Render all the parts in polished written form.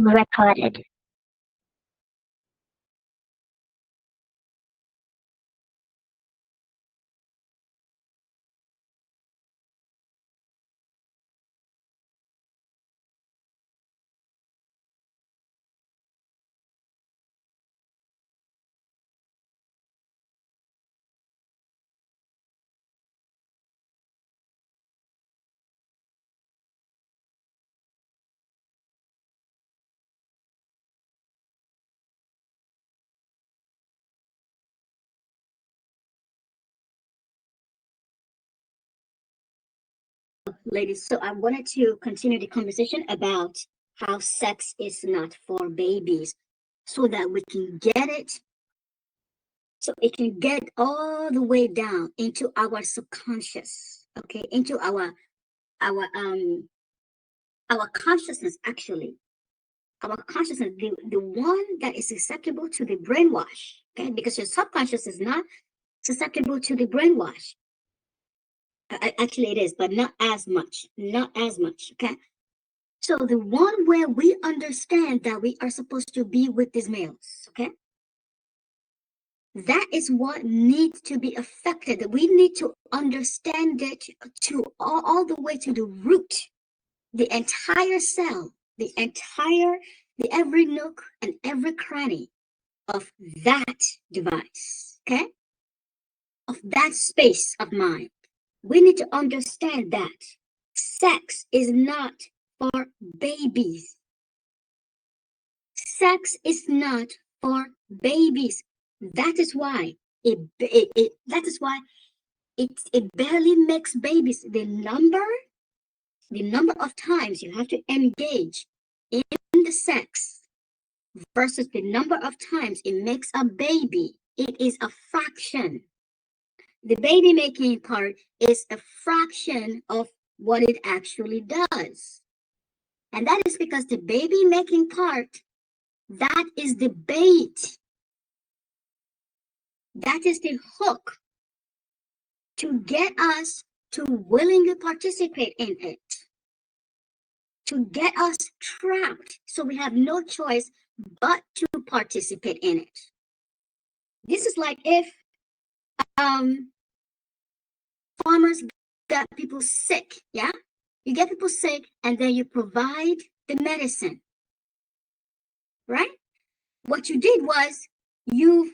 Recorded. Ladies, so I wanted to continue the conversation about how sex is not for babies so that we can get it, so it can get all the way down into our subconscious, okay, into our consciousness, actually. Our consciousness, the one that is susceptible to the brainwash, okay, because your subconscious is not susceptible to the brainwash. Actually, it is, but not as much, okay. So the one where we understand that we are supposed to be with these males, okay? That is what needs to be affected. We need to understand it to all the way to the root, the entire cell, the every nook and every cranny of that device, okay? Of that space of mind. We need to understand that sex is not for babies. Sex is not for babies. That is why it barely makes babies. The number of times you have to engage in the sex versus the number of times it makes a baby, it is a fraction. The baby making part is a fraction of what it actually does. And that is because the baby making part, that is the bait. That is the hook to get us to willingly participate in it, to get us trapped so we have no choice but to participate in it. This is like if farmers got people sick, yeah? You get people sick and then you provide the medicine, right? What you did was you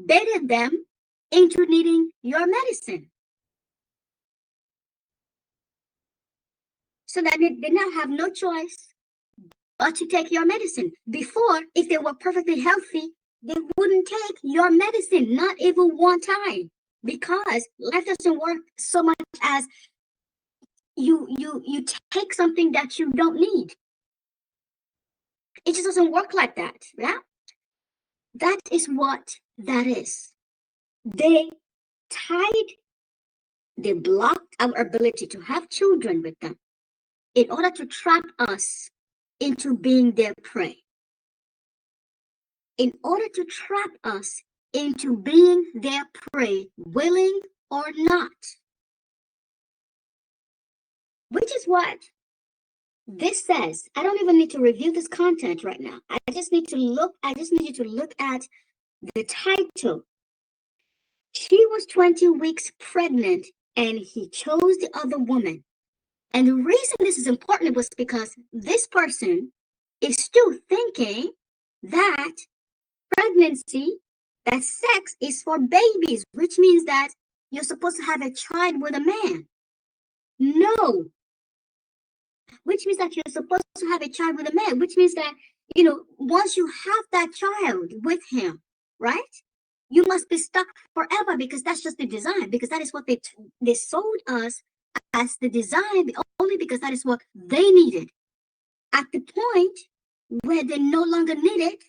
baited them into needing your medicine so that they now have no choice but to take your medicine. Before, if they were perfectly healthy, they wouldn't take your medicine, not even one time, because life doesn't work so much as you take something that you don't need. It just doesn't work like that. Yeah, that is what that is. They tied, they blocked our ability to have children with them in order to trap us into being their prey. In order to trap us into being their prey, willing or not. Which is what this says. I don't even need to review this content right now. I just need you to look at the title. She was 20 weeks pregnant and he chose the other woman. And the reason this is important was because this person is still thinking that pregnancy, that sex is for babies, which means that you're supposed to have a child with a man. No. Which means that you're supposed to have a child with a man, which means that, once you have that child with him, right? You must be stuck forever because that's just the design, because that is what they sold us as the design, only because that is what they needed. At the point where they no longer need it,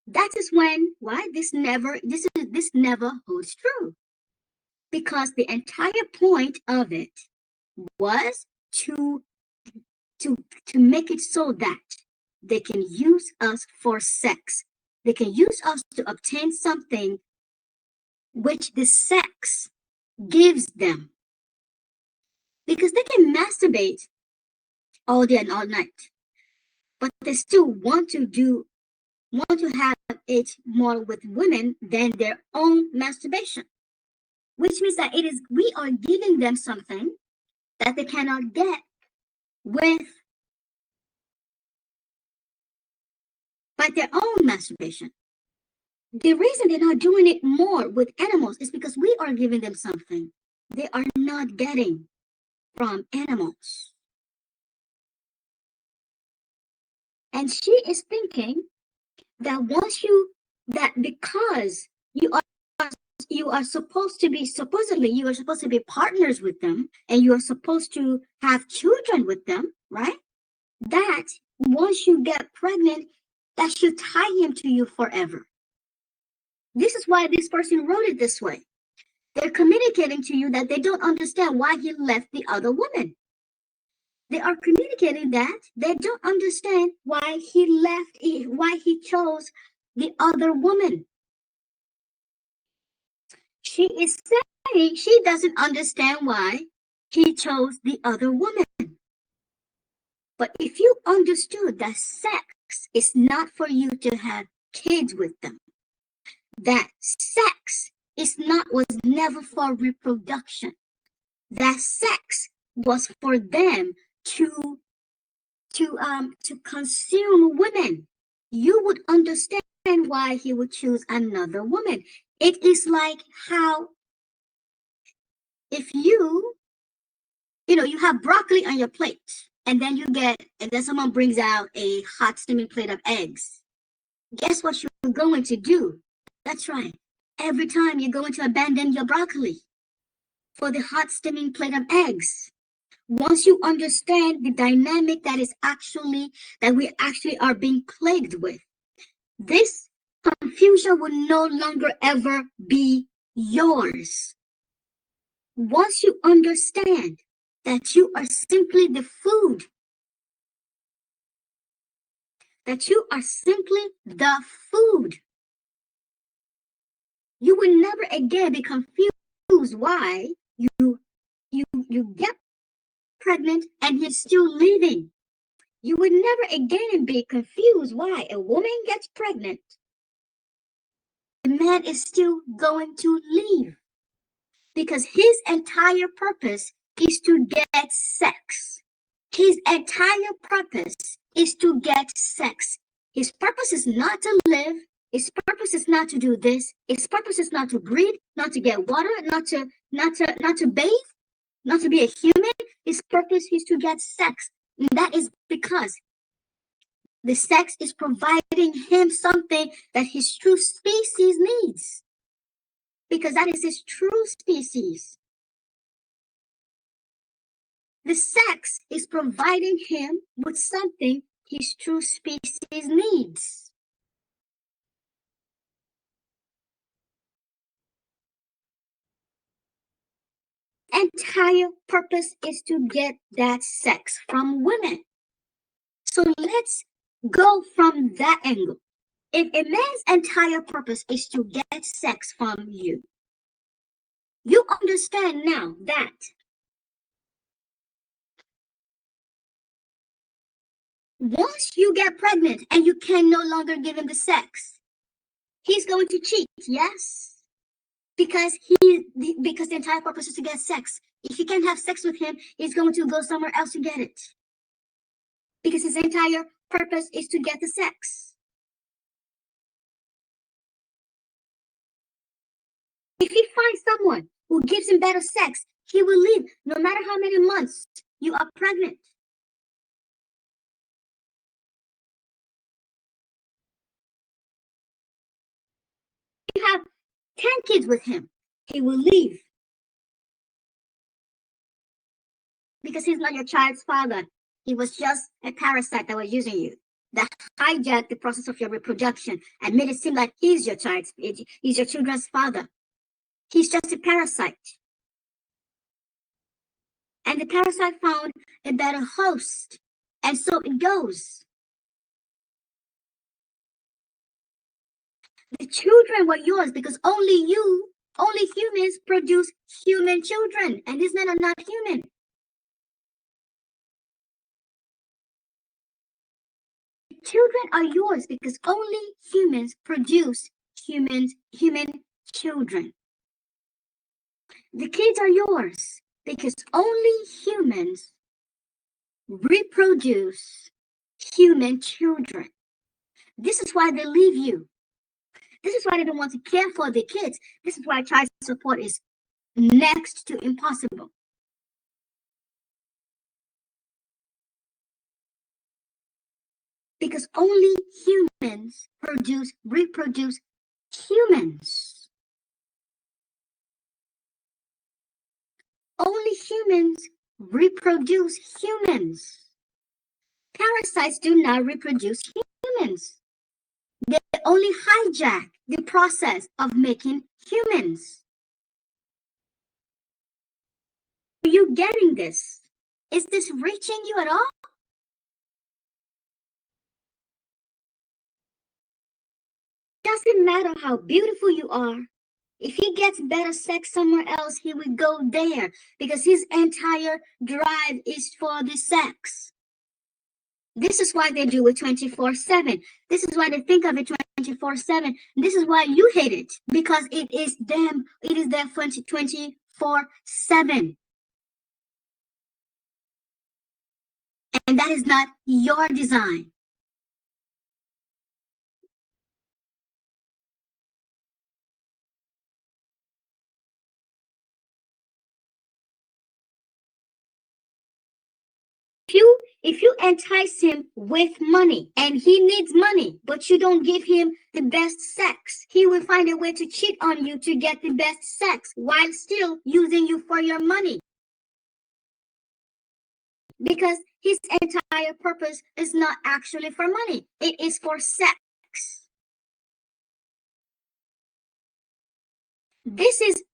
that is when this never holds true, because the entire point of it was to make it so that they can use us for sex. They can use us to obtain something which the sex gives them, because they can masturbate all day and all night. but they still want to have it more with women than their own masturbation, which means that we are giving them something that they cannot get with by their own masturbation. The reason they're not doing it more with animals is because we are giving them something they are not getting from animals. And she is thinking that because you are supposed to be partners with them, and you are supposed to have children with them, right? That once you get pregnant, that should tie him to you forever. This is why this person wrote it this way. They're communicating to you that they don't understand why he left the other woman. They are communicating that they don't understand why he chose the other woman. She is saying she doesn't understand why he chose the other woman. But if you understood that sex is not for you to have kids with them, that sex was never for reproduction, that sex was for them to consume women, you would understand why he would choose another woman. It is like how if you have broccoli on your plate, and then someone brings out a hot steaming plate of eggs. Guess what you're going to do? That's right. Every time you're going to abandon your broccoli for the hot steaming plate of eggs. Once you understand the dynamic that we actually are being plagued with, this confusion will no longer ever be yours. Once you understand that you are simply the food, you will never again be confused why you get pregnant and he's still leaving. You would never again be confused why a woman gets pregnant. The man is still going to leave because his entire purpose is to get sex. His entire purpose is to get sex. His purpose is not to live. His purpose is not to do this. His purpose is not to breathe, not to get water, not to bathe, not to be a human. His purpose is to get sex. And that is because the sex is providing him something that his true species needs. Because that is his true species. The sex is providing him with something his true species needs. Entire purpose is to get that sex from women. So let's go from that angle. If a man's entire purpose is to get sex from you, you understand now that once you get pregnant and you can no longer give him the sex, he's going to cheat, yes? Because the entire purpose is to get sex. If you can't have sex with him, he's going to go somewhere else to get it. Because his entire purpose is to get the sex. If he finds someone who gives him better sex, he will leave no matter how many months you are pregnant. You have 10 kids with him, he will leave. Because he's not your child's father. He was just a parasite that was using you, that hijacked the process of your reproduction and made it seem like he's your children's father. He's just a parasite. And the parasite found a better host. And so it goes. The children were yours because only humans produce human children. And these men are not human. children are yours because only humans produce human children. The kids are yours because only humans reproduce human children. This is why they leave you. This is why they don't want to care for the kids. This is why child support is next to impossible. Because only humans reproduce humans. Only humans reproduce humans. Parasites do not reproduce humans. They only hijack the process of making humans. Are you getting this? Is this reaching you at all? Doesn't matter how beautiful you are. If he gets better sex somewhere else, he will go there because his entire drive is for the sex. This is why they do it 24/7. This is why they think of it 24/7. This is why you hate it because it is there 24/7. And that is not your design. If you entice him with money and he needs money, but you don't give him the best sex, he will find a way to cheat on you to get the best sex while still using you for your money. Because his entire purpose is not actually for money, it is for sex. This is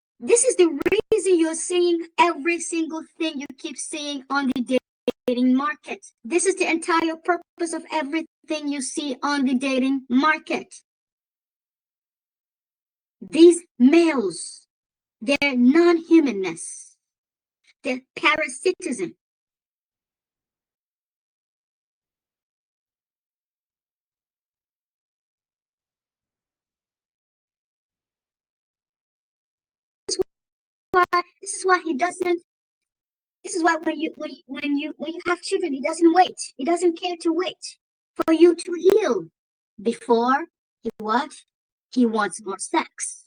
the reason you're seeing every single thing you keep seeing on the dating market. This is the entire purpose of everything you see on the dating market. These males, their non-humanness, their parasitism. This is why he doesn't. This is why when you have children, he doesn't wait. He doesn't care to wait for you to heal before he what? He wants more sex.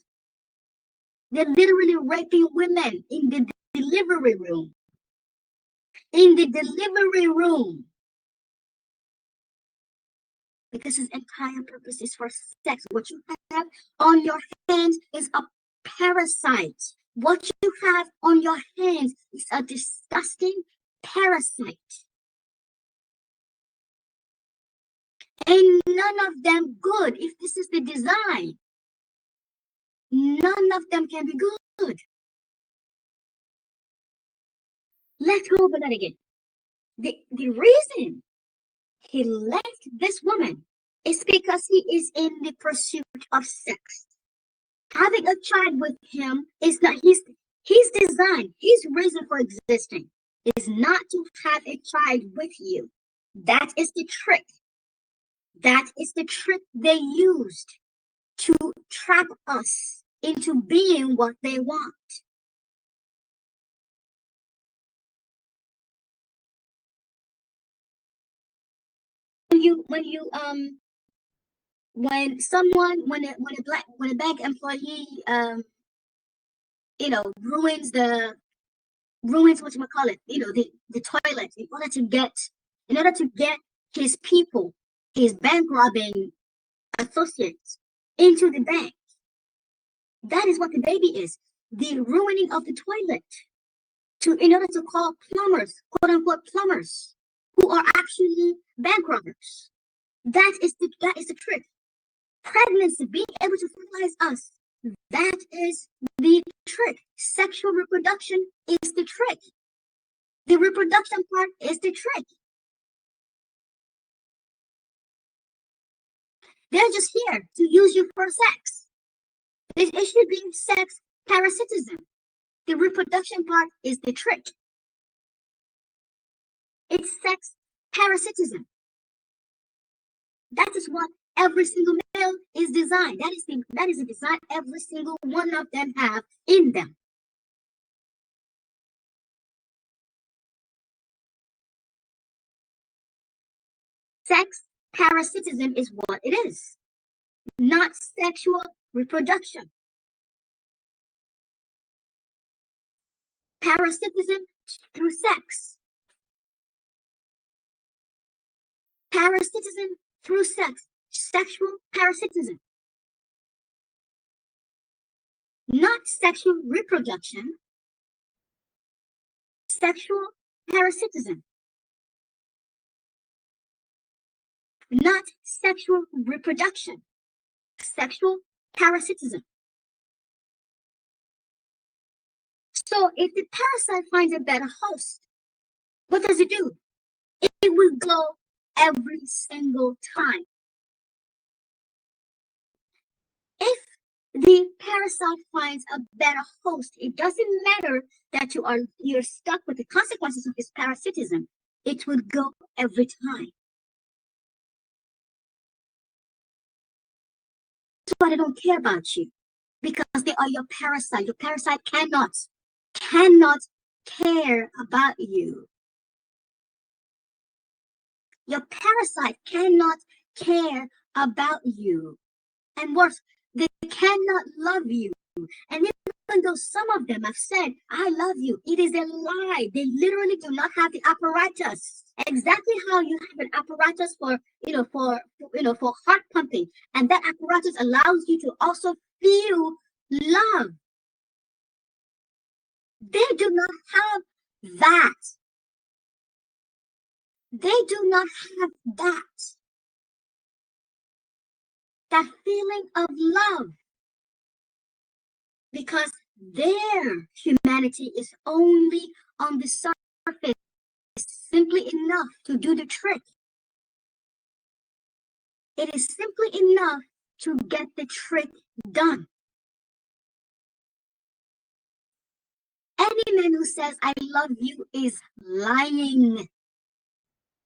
They're literally raping women in the delivery room. In the delivery room. Because his entire purpose is for sex. What you have on your hands is a parasite. What you have on your hands is a disgusting parasite. And none of them good. If this is the design, none of them can be good. Let's go over that again. The reason he left this woman is because he is in the pursuit of sex. Having a child with him is not his design, his reason for existing is not to have a child with you. That is the trick. That is the trick they used to trap us into being what they want. When when a bank employee ruins what you call it, the toilet in order to get his people, his bank robbing associates into the bank. That is what the baby is. The ruining of the toilet in order to call plumbers, quote unquote plumbers, who are actually bank robbers. That is the trick. Pregnancy, being able to fertilize us, that is the trick. Sexual reproduction is the trick. The reproduction part is the trick. They're just here to use you for sex. It should be sex parasitism. The reproduction part is the trick. It's sex parasitism. That is what every single male is designed. That is a design every single one of them have in them. Sex parasitism is what it is, not sexual reproduction. Parasitism through sex. Parasitism through sex. Sexual parasitism. Not sexual reproduction. Sexual parasitism. Not sexual reproduction. Sexual parasitism. So if the parasite finds a better host, what does it do? It will go every single time. If the parasite finds a better host, it doesn't matter that you're stuck with the consequences of this parasitism. It will go every time. That's why they don't care about you, because they are your parasite. Your parasite cannot care about you. Your parasite cannot care about you. And worse, they cannot love you. And even though some of them have said, I love you, it is a lie. They literally do not have the apparatus. Exactly how you have an apparatus for heart pumping. And that apparatus allows you to also feel love. They do not have that. They do not have that. That feeling of love. Because their humanity is only on the surface, simply enough to do the trick. It is simply enough to get the trick done. Any man who says, I love you is lying.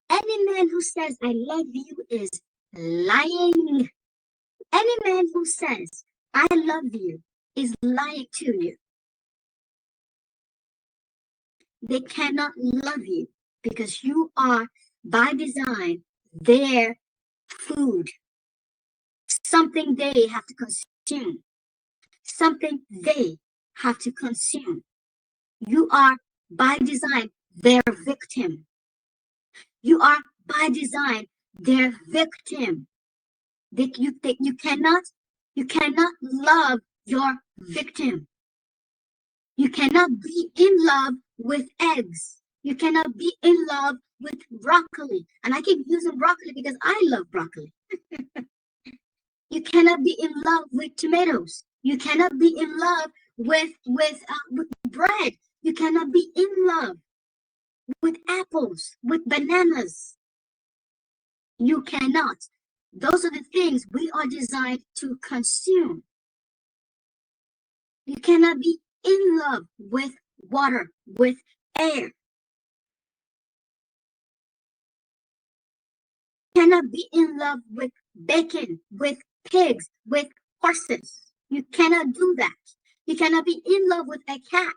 Any man who says, I love you is lying. Any man who says, I love you is lying to you. They cannot love you because you are, by design, their food. Something they have to consume. Something they have to consume. You are, by design, their victim. You are, by design, their victim. You cannot love your victim. You cannot be in love with eggs. You cannot be in love with broccoli. And I keep using broccoli because I love broccoli. You cannot be in love with tomatoes. You cannot be in love with bread. You cannot be in love with apples, with bananas. You cannot. Those are the things we are designed to consume. You cannot be in love with water, with air. You cannot be in love with bacon, with pigs, with horses. You cannot do that. You cannot be in love with a cat.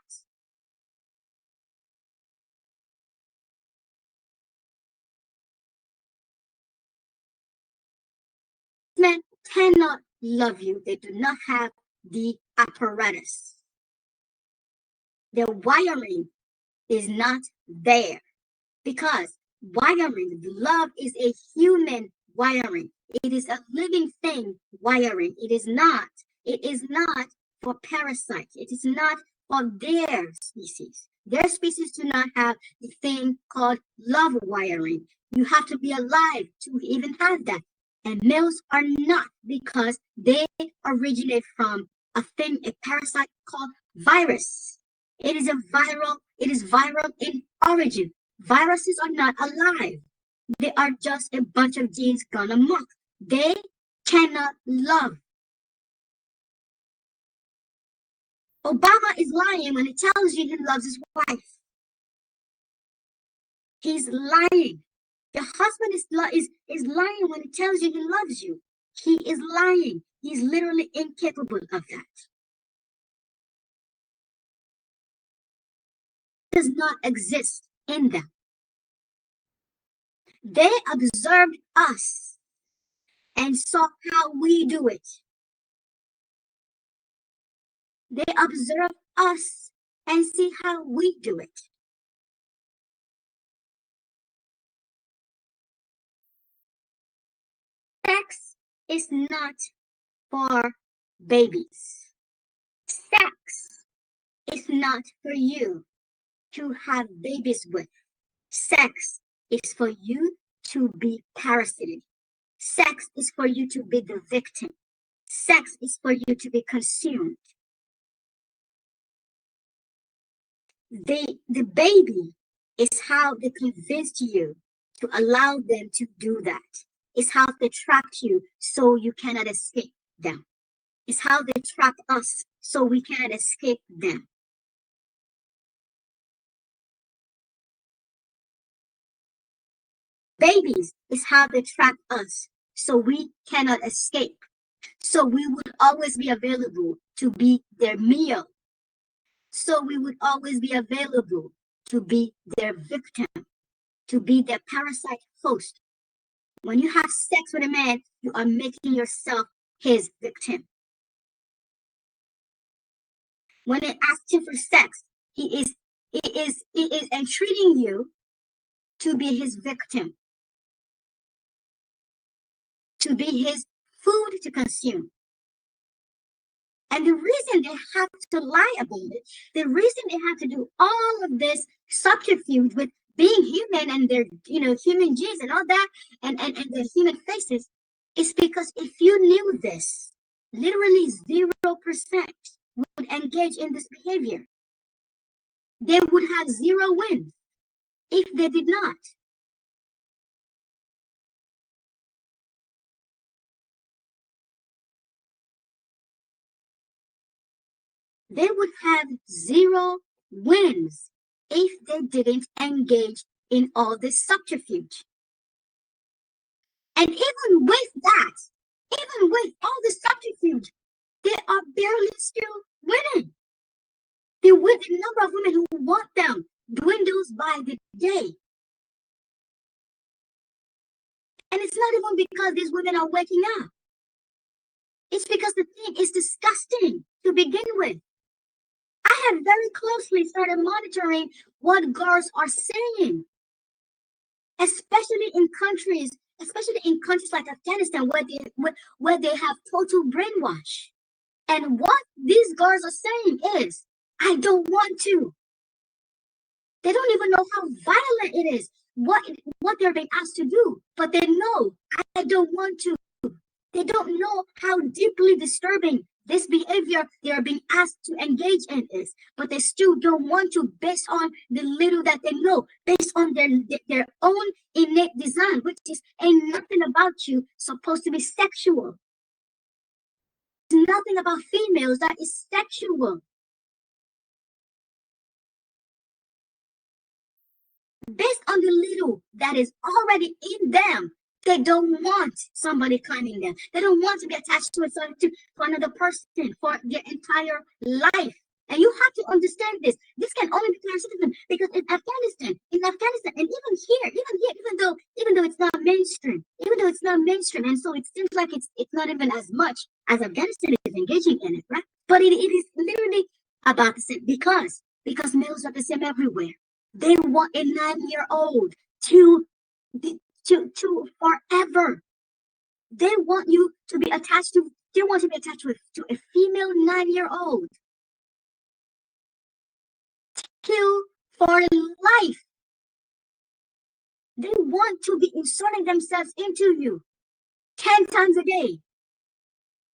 Men cannot love you. They do not have the apparatus. Their wiring is not there because wiring, love is a human wiring. It is a living thing wiring. It is not. It is not for parasites. It is not for their species. Their species do not have the thing called love wiring. You have to be alive to even have that. And males are not because they originate from a thing, a parasite called virus. It is viral in origin. Viruses are not alive. They are just a bunch of genes gone amok. They cannot love. Obama is lying when he tells you he loves his wife. He's lying. Your husband is lying when he tells you he loves you. He is lying. He's literally incapable of that. Does not exist in them. They observed us and saw how we do it. They observe us and see how we do it. Sex is not for babies. Sex is not for you to have babies with. Sex is for you to be parasitic. Sex is for you to be the victim. Sex is for you to be consumed. The baby is how they convinced you to allow them to do that. It's how they trapped you so you cannot escape them. It's how they trap us so we cannot escape them. Babies is how they trap us so we cannot escape. So we would always be available to be their meal. So we would always be available to be their victim, to be their parasite host. When you have sex with a man, you are making yourself his victim. When they ask him for sex, he is entreating you to be his victim, to be his food to consume. And the reason they have to lie about it, the reason they have to do all of this subterfuge with being human and their, human genes and all that, and their human faces, is because if you knew this, literally 0% would engage in this behavior. They would have zero wins if they did not. They would have zero wins if they didn't engage in all this subterfuge. And even with that, even with all the subterfuge, they are barely still winning. The number of women who want them dwindles by the day. And it's not even because these women are waking up. It's because the thing is disgusting to begin with. I have very closely started monitoring what girls are saying, especially in countries like Afghanistan, where they have total brainwash. And what these girls are saying is, I don't want to. They don't even know how violent it is, what they're being asked to do, but they know, I don't want to. They don't know how deeply disturbing this behavior they are being asked to engage in is, but they still don't want to, based on the little that they know, based on their own innate design, which is ain't nothing about you supposed to be sexual. There's nothing about females that is sexual. Based on the little that is already in them, they don't want somebody climbing them. They don't want to be attached to another person for their entire life. And you have to understand this. This can only be parasitism because and even though it's not mainstream, and so it seems like it's not even as much as Afghanistan is engaging in it, right? But it is literally about the same because males are the same everywhere. They want a 9-year-old to to forever. They want you to be attached to. They want to be attached to a female 9-year-old till for life. They want to be inserting themselves into you 10 times a day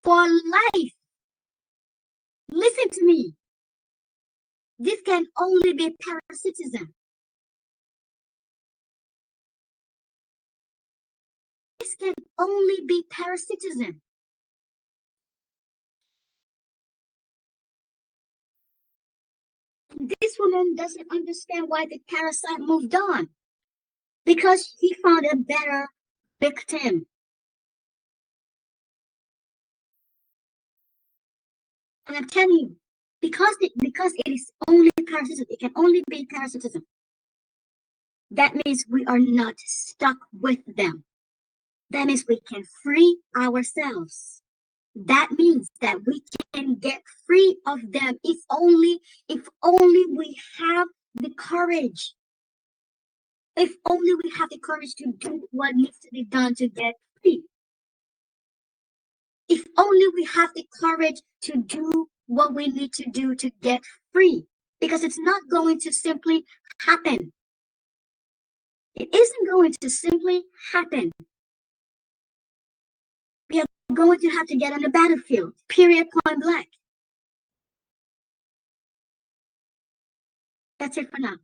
for life. Listen to me. This can only be parasitism. This can only be parasitism. This woman doesn't understand why the parasite moved on. because he found a better victim. And I'm telling you, because it is only parasitism, it can only be parasitism. That means we are not stuck with them. That means we can free ourselves. That means that we can get free of them if only we have the courage. If only we have the courage to do what needs to be done to get free. If only we have the courage to do what we need to do to get free. Because it's not going to simply happen. It isn't going to simply happen. We are going to have to get on the battlefield, period, point blank. That's it for now.